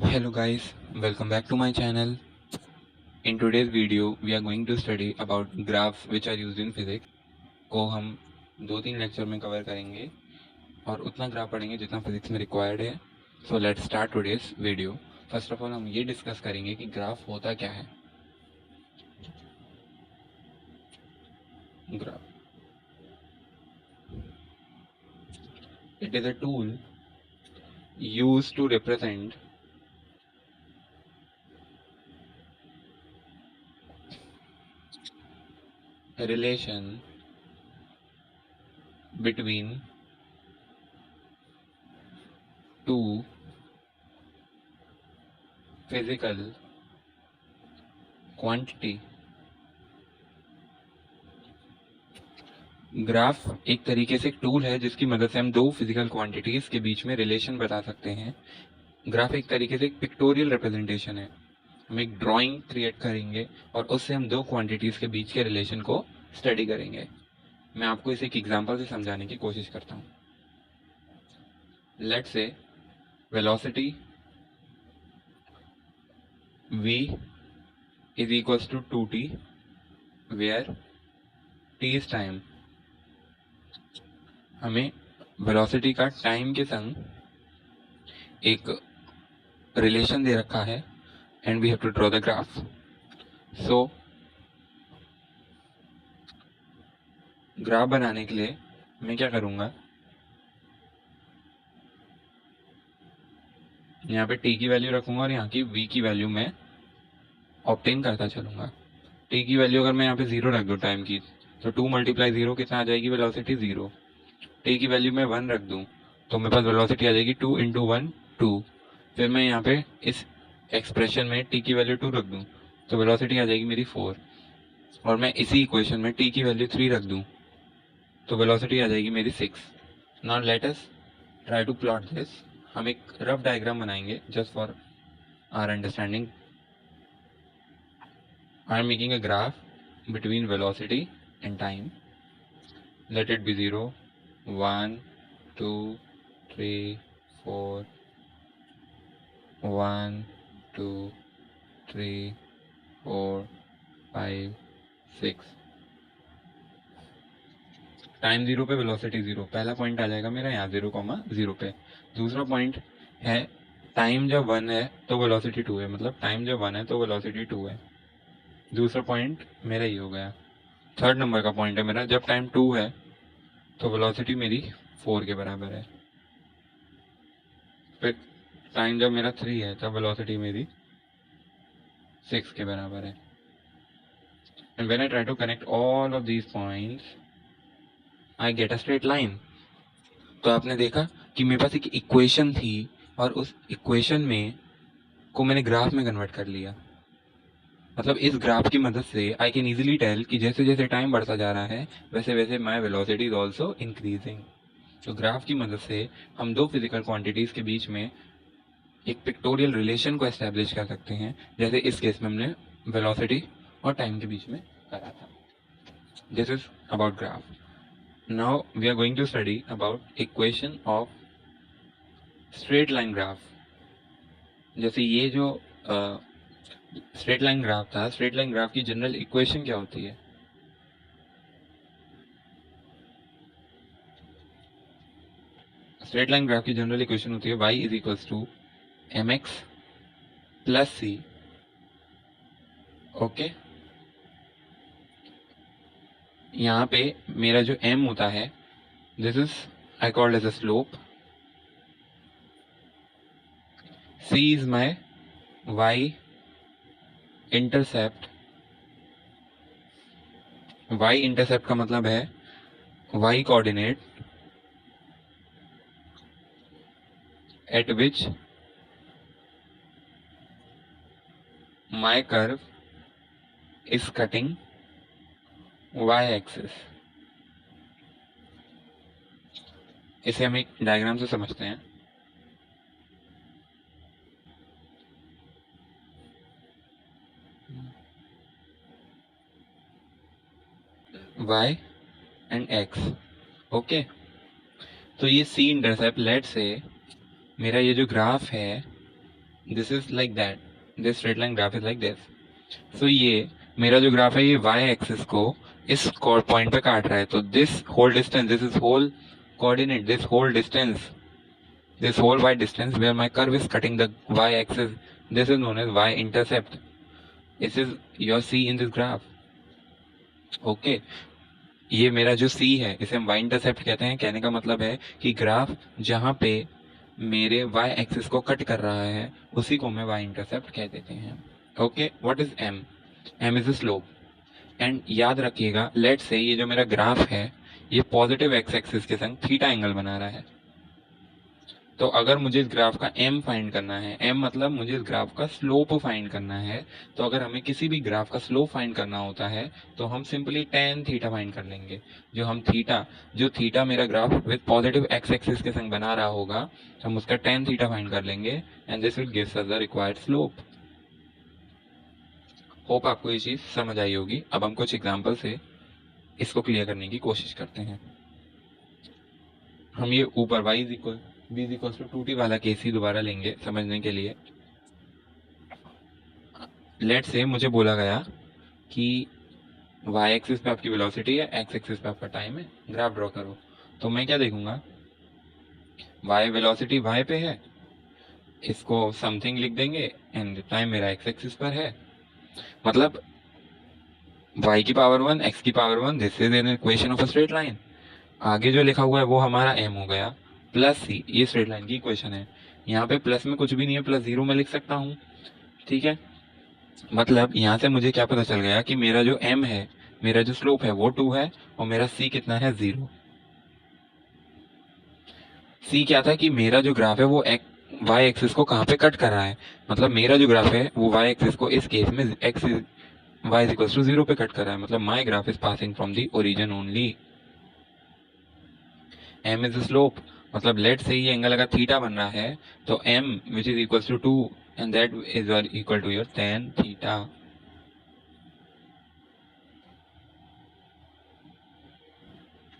Hello guys, welcome back to my channel. In today's video, we are going to study about graphs which are used in physics. को हम 2-3 lecture में cover करेंगे और उतना graph पढ़ेंगे जितना physics में रिक्वायर्ड है. So let's start today's video. First of all हम ये डिस्कस करेंगे कि ग्राफ होता क्या है. Graph it is a tool used to represent a relation between two physical quantity. Graph एक तरीके से एक टूल है जिसकी मदद से हम दो फिजिकल क्वांटिटीज के बीच में रिलेशन बता सकते हैं. ग्राफ एक तरीके से एक पिक्टोरियल रिप्रेजेंटेशन है. हम एक ड्राइंग क्रिएट करेंगे और उससे हम दो क्वांटिटीज के बीच के रिलेशन को स्टडी करेंगे. मैं आपको इसे एक एग्जांपल से समझाने की कोशिश करता हूँ. Let's say velocity v is equals to 2t where t is time. हमें वेलोसिटी का टाइम के संग एक रिलेशन दे रखा है and we have to draw the graph. So graph बनाने के लिए मैं क्या करूँगा, यहाँ पे t की वैल्यू रखूँगा और यहाँ की v की वैल्यू मैं ऑब्टेन करता चलूँगा. t की वैल्यू अगर मैं यहाँ पे 0 रख दूँ टाइम की, तो 2 × 0 कितना आ जाएगी, वेलोसिटी 0. t की वैल्यू मैं 1 रख दूँ तो मेरे पास वेलोसिटी आ जाएगी 2 × 1 2. फिर मैं यहाँ पे इस एक्सप्रेशन में t की वैल्यू 2 रख दूँ तो वेलोसिटी आ जाएगी मेरी 4. और मैं इसी इक्वेशन में t की वैल्यू 3 रख दूँ तो वेलोसिटी आ जाएगी मेरी 6. Now let us try to plot this. हम एक रफ डायग्राम बनाएंगे just for our understanding. I am making a graph between velocity and time. Let it be 0 1 2 3 4 1 2 3 4 5 6. Time 0 पे वेलोसिटी 0. पहला पॉइंट आ जाएगा मेरा यहाँ 0,0 पे. दूसरा पॉइंट है टाइम जब 1 है तो वेलोसिटी 2 है, मतलब टाइम जब 1 है तो वेलोसिटी 2 है. दूसरा पॉइंट मेरा ये हो गया. थर्ड नंबर का पॉइंट है मेरा जब टाइम 2 है तो वेलोसिटी मेरी 4 के बराबर है. फिर टाइम जब मेरा 3 है तब वेलोसिटी मेरी 6 के बराबर है. And when I try to connect all of these points I get a straight line. तो आपने देखा कि मेरे पास एक इक्वेशन थी और उस इक्वेशन में को मैंने ग्राफ में कन्वर्ट कर लिया. मतलब इस ग्राफ की मदद से आई कैन इजीली टेल कि जैसे जैसे टाइम बढ़ता जा रहा है वैसे वैसे माई वेलोसिटी इज ऑल्सो इंक्रीजिंग. तो ग्राफ की मदद से हम दो फिजिकल क्वांटिटीज के बीच में एक पिक्टोरियल रिलेशन को एस्टेब्लिश कर सकते हैं, जैसे इस केस में हमने वेलोसिटी और टाइम के बीच में करा था. This is about graph. Now we are going to study about equation of straight line graph. जैसे ये जो स्ट्रेट लाइन ग्राफ था, स्ट्रेट लाइन ग्राफ की जनरल इक्वेशन क्या होती है? स्ट्रेट लाइन ग्राफ की जनरल इक्वेशन होती है y is equals to mx plus c. Okay, यहाँ पे मेरा जो m होता है this is I called as a slope. c is my y intercept. y intercept का मतलब है y coordinate at which my curve is cutting y axis. इसे हम एक डायग्राम से समझते हैं. y and x. ओके, तो ये c इंटरसेप्ट, लेट से मेरा ये जो ग्राफ है this is like that, this straight line graph is like this. So ये मेरा जो ग्राफ है ये y एक्सिस को इस पॉइंट पे काट रहा है. तो this whole distance, this is whole coordinate, this whole distance, this whole y distance where my curve is cutting the y axis, this is known as y intercept. This is your c in this graph. Okay, ये मेरा जो c है इसे हम y intercept कहते हैं. कहने का मतलब है कि ग्राफ जहाँ पे मेरे y एक्सिस को कट कर रहा है उसी को मैं y intercept कह देते हैं. Okay, what is m? m is the slope. And याद रखिएगा, लेट से ये जो मेरा ग्राफ है ये पॉजिटिव एक्स एक्सिस के संग थीटा एंगल बना रहा है. तो अगर मुझे इस ग्राफ का m फाइंड करना है, m मतलब मुझे इस ग्राफ का स्लोप फाइंड करना है, तो अगर हमें किसी भी ग्राफ का स्लोप फाइंड करना होता है तो हम सिंपली tan थीटा फाइंड कर लेंगे. जो थीटा मेरा graph with positive x axis के संग बना रहा होगा, हम उसका tan थीटा फाइंड कर लेंगे and this will gives us the required slope. Hope आपको ये चीज समझ आई होगी. अब हम कुछ एग्जाम्पल से इसको क्लियर करने की कोशिश करते हैं. हम ये ऊपर y is equal b is equal to 2t वाला केस ही दोबारा लेंगे समझने के लिए. लेट से मुझे बोला गया कि y एक्सिस पे आपकी वेलोसिटी है, x एक्सिस पे आपका टाइम है, ग्राफ ड्रॉ करो. तो मैं क्या देखूंगा, y वेलोसिटी y पे है, इसको समथिंग लिख देंगे एंड टाइम मेरा x एक्सिस पर है. मतलब y की पावर 1 x की power 1, this is an equation of a straight line. आगे जो लिखा हुआ है वो हमारा m हो गया प्लस c, ये स्ट्रेट लाइन की इक्वेशन है. यहाँ पे प्लस में कुछ भी नहीं है, प्लस 0 में लिख सकता हूँ. ठीक है, मतलब यहाँ से मुझे क्या पता चल गया कि मेरा जो m है, मेरा जो स्लोप है वो 2 है और मेरा c कितना है 0. c क्या था कि मेरा जो ग्राफ है वो y एक्सिस को कहाँ पे कट कर रहा है. मतलब मेरा जो ग्राफ है वो y एक्सिस को इस केस में x y is equal to 0 पे कट कर रहा है. मतलब my graph is passing from the origin only. m is the slope. मतलब लेट से ये एंगल अगर थीटा बन रहा है तो m which is equal to 2 and that is equal to your tan theta.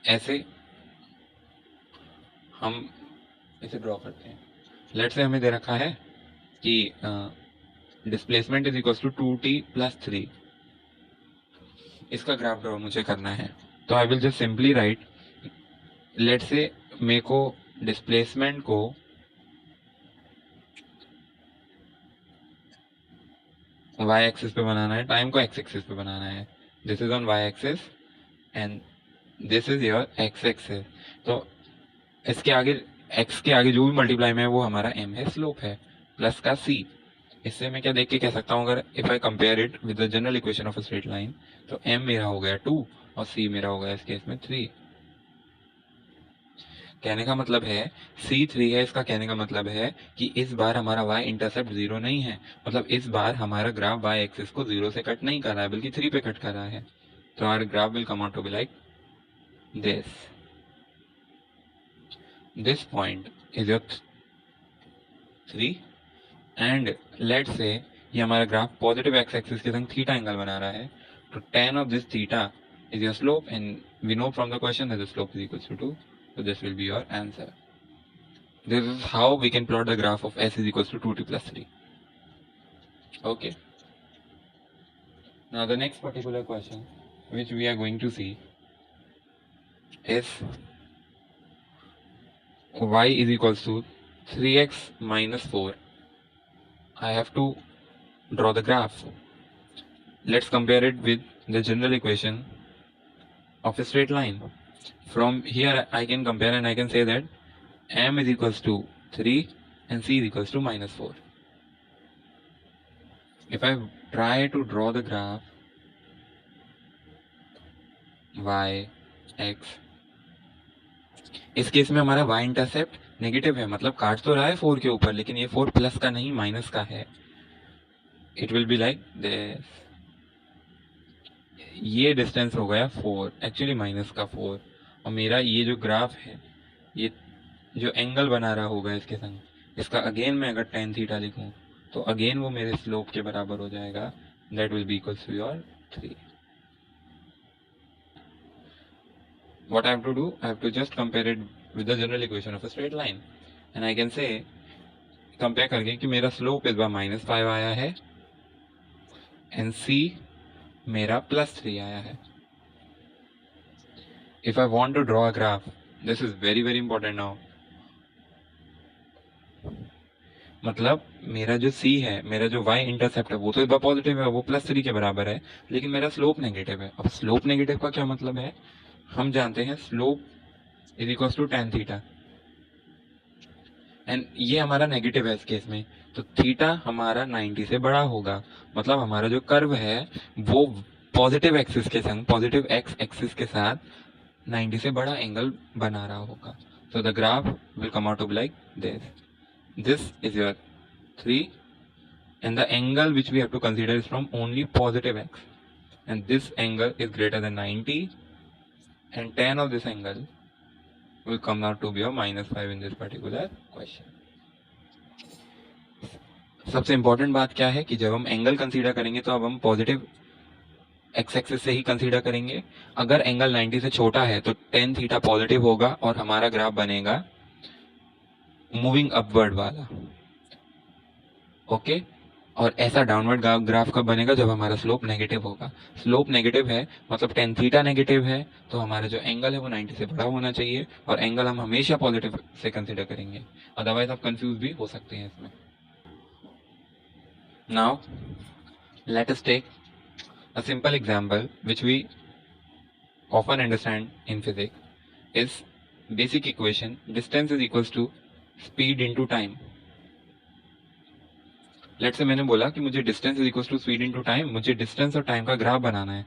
ऐसे हम इसे ड्रॉ करते हैं. लेट से हमें दे रखा है कि displacement is equal to 2t plus 3. इसका ग्राफ ड्रॉ मुझे करना है. तो I will just simply write, let say मेरे को डिस्प्लेसमेंट को y एक्सिस पे बनाना है, टाइम को x एक्सिस पे बनाना है. This is on y axis and this is your x axis. तो इसके आगे x के आगे जो भी मल्टीप्लाई में है वो हमारा m है, स्लोप है, प्लस का c. इससे मैं क्या देख के कह सकता हूँ, अगर if I compare it with the general equation of a straight line, तो m मेरा हो गया 2 और c मेरा हो गया इस केस में 3. कहने का मतलब है c3 है. इसका कहने का मतलब है कि इस बार हमारा y इंटरसेप्ट 0 नहीं है. मतलब इस बार हमारा ग्राफ y एक्सिस को 0 से कट नहीं कर रहा है बल्कि 3 पे कट कर रहा है. तो हमारा graph will come out to be like this point is your 3 and let say ये हमारा ग्राफ पॉजिटिव एक्स एक्सिस के संग थीटा एंगल बना रहा है. तो tan of this theta is your slope and we know from the question that the slope is equal to 2. So this will be your answer. This is how we can plot the graph of s is equals to 2t plus 3. Okay. Now the next particular question which we are going to see is y is equals to 3x minus 4. I have to draw the graph. Let's compare it with the general equation of a straight line. From here I can compare and I can say that m is equals to 3 and c is equals to minus 4. If I try to draw the graph y x, इस case में हमारा y intercept negative है, मतलब काट तो रहा है 4 के ऊपर, लेकिन ये 4 प्लस का नहीं माइनस का है. It will be like this. ये डिस्टेंस हो गया 4, एक्चुअली माइनस का 4. और मेरा ये जो ग्राफ है, ये जो एंगल बना रहा होगा इसके संग, इसका अगेन मैं अगर tan थीटा लिखूं तो अगेन वो मेरे स्लोप के बराबर हो जाएगा. That will be equals to your 3. What I have to do, I have to just compare it with the general equation of a straight line and I can say compare करके कि मेरा slope इस बार -5 आया है and सी मेरा +3 आया है. If I want to draw a graph, this is very very important now. मतलब मेरा जो c है, मेरा जो y इंटरसेप्ट है, वो तो इस बार पॉजिटिव है, वो +3 के बराबर है, लेकिन मेरा स्लोप नेगेटिव है. अब स्लोप नेगेटिव का क्या मतलब है? हम जानते हैं slope is equal to tan theta, and ये हमारा नेगेटिव है इस केस में, तो थीटा हमारा 90 से बड़ा होगा. मतलब हमारा जो कर्व है वो पॉजिटिव एक्सिस के संग, पॉजिटिव एक्स एक्सिस के साथ 90 से बड़ा एंगल बना रहा होगा. So the graph will come out to be like this. This is your 3 and the angle which we have to consider is from only positive x, and this angle is greater than 90 and tan of this angle will come out to be a -5 in this particular question. सबसे important बात क्या है कि जब हम angle consider करेंगे तो अब हम पॉजिटिव एक्स एक्सिस से ही कंसीडर करेंगे. अगर एंगल 90 से छोटा है तो tan थीटा पॉजिटिव होगा और हमारा ग्राफ बनेगा मूविंग अपवर्ड वाला. ओके, और ऐसा डाउनवर्ड ग्राफ कब बनेगा? जब हमारा स्लोप नेगेटिव होगा. स्लोप नेगेटिव है मतलब tan थीटा नेगेटिव है, तो हमारा जो एंगल है वो 90 से बड़ा होना चाहिए, और एंगल हम हमेशा पॉजिटिव से कंसीडर करेंगे, अदरवाइज आप कंफ्यूज भी हो सकते हैं इसमें. Now let us take a simple example which we often understand in physics is basic equation distance is equals to speed into time. Let's say मैंने बोला कि मुझे distance is equals to speed into time, मुझे distance और time का graph बनाना है.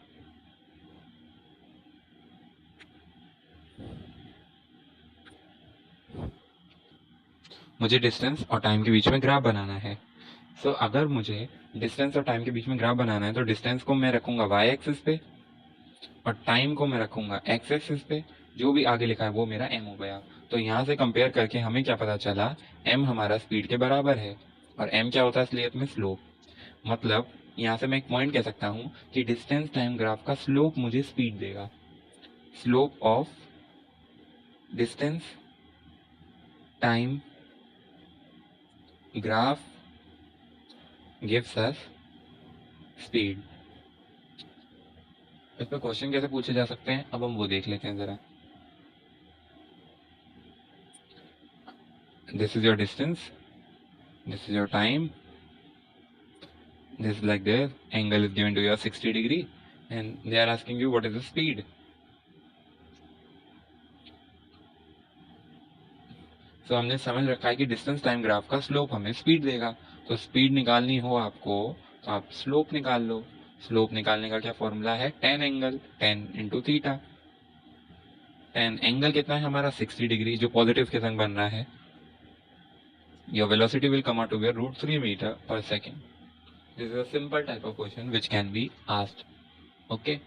मुझे डिस्टेंस और टाइम के बीच में ग्राफ बनाना है. सो अगर मुझे डिस्टेंस और टाइम के बीच में ग्राफ बनाना है तो डिस्टेंस को मैं रखूंगा y एक्सिस पे और टाइम को मैं रखूंगा x एक्सिस पे. जो भी आगे लिखा है वो मेरा m हो गया. तो यहाँ से कंपेयर करके हमें क्या पता चला? m हमारा स्पीड के बराबर है, और m क्या होता है असलियत में? स्लोप. मतलब यहाँ से मैं एक पॉइंट कह सकता हूँ कि डिस्टेंस टाइम ग्राफ का स्लोप मुझे स्पीड देगा. Slope of distance time graph gives us speed. इस पर क्वेश्चन कैसे पूछे जा सकते हैं अब हम वो देख लेते हैं जरा. This is your distance, this is your time, this is like this, angle is given to you 60 degree and they are asking you what is the speed. So हमने समझ रखा है कि डिस्टेंस टाइम ग्राफ का slope हमें speed देगा. तो speed निकालनी हो आपको तो आप स्लोप निकाल लो. स्लोप निकालने का क्या फॉर्मूला है? tan angle, tan into theta. tan angle कितना है हमारा? 60 डिग्री, जो पॉजिटिव के संग बन रहा है. Your velocity will come out to be √3 metre per second. This is a simple type of question which can be asked. Okay?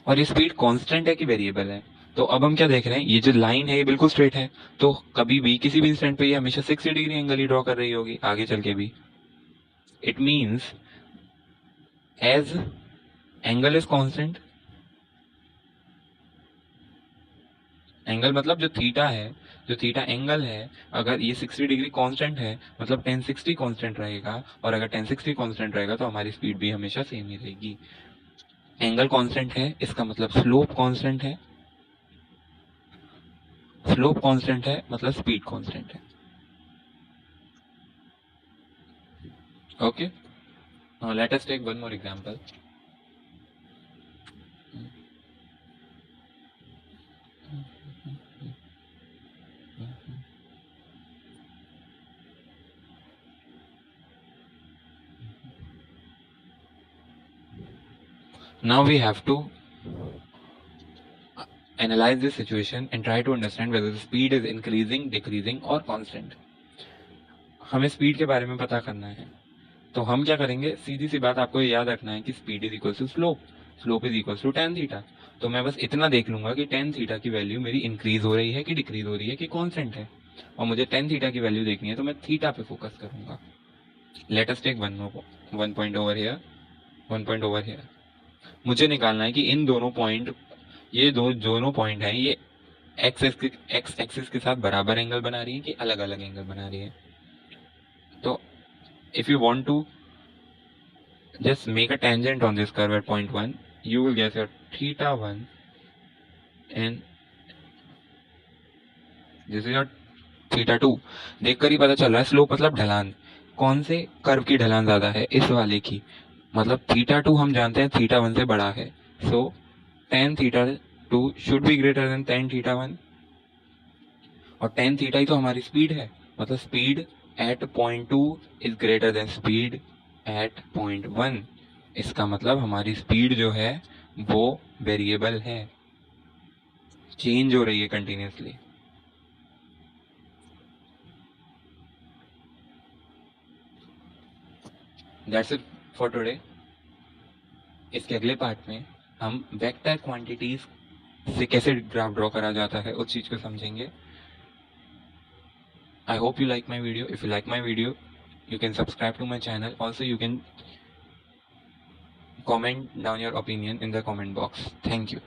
और ये स्पीड कांस्टेंट है कि वेरिएबल है? तो अब हम क्या देख रहे हैं, ये जो लाइन है ये बिल्कुल स्ट्रेट है, तो कभी भी किसी भी इंस्टेंट पे ये हमेशा 60 डिग्री एंगल ही ड्रॉ कर रही होगी आगे चल के भी. It means as angle is constant, angle मतलब जो थीटा है, जो थीटा एंगल है, अगर ये 60 डिग्री कांस्टेंट है मतलब tan 60 कांस्टेंट रहेगा, और अगर tan 60 कांस्टेंट रहेगा तो हमारी स्पीड भी हमेशा सेम ही रहेगी. एंगल कांस्टेंट है इसका मतलब स्लोप कांस्टेंट है, स्लोप कांस्टेंट है मतलब स्पीड कांस्टेंट है. Okay, let us take one more example. Now we have to analyze this situation and try to understand whether the speed is increasing, decreasing or constant. हमें speed के बारे में पता करना है, तो हम क्या करेंगे? सीधी सी बात आपको याद रखना है कि speed is equal to slope, slope is equal to tan theta. तो मैं बस इतना देख लूंगा कि tan थीटा की वैल्यू मेरी इंक्रीज हो रही है कि डिक्रीज हो रही है कि कांस्टेंट है, और मुझे tan थीटा की वैल्यू देखनी है तो मैं थीटा पे फोकस करूंगा. Let us take one point over here, one point over here. मुझे निकालना है कि इन दोनों पॉइंट, ये दोनों पॉइंट हैं, ये एक्स एक्सिस के साथ बराबर एंगल बना रही है कि अलग अलग एंगल बना रही है. if you want to just make a tangent on this curve at point 1, you will get your theta 1 and this is your theta 2. देखकर ही पता चल रहा है स्लोप मतलब ढलान. कौन से कर्व की ढलान ज्यादा है? इस वाले की. मतलब थीटा 2 हम जानते हैं थीटा 1 से बड़ा है. सो tan theta 2 should be greater than tan theta 1. और tan थीटा ही तो हमारी स्पीड है. मतलब speed at point 2 is greater than speed at point 1. इसका मतलब हमारी स्पीड जो है वो वेरिएबल है, चेंज हो रही है continuously. That's it for today. इसके अगले पार्ट में हम वेक्टर क्वांटिटीज से कैसे ग्राफ ड्रॉ करा जाता है उस चीज को समझेंगे. I hope you like my video. If you like my video, you can subscribe to my channel. Also, you can comment down your opinion in the comment box. Thank you.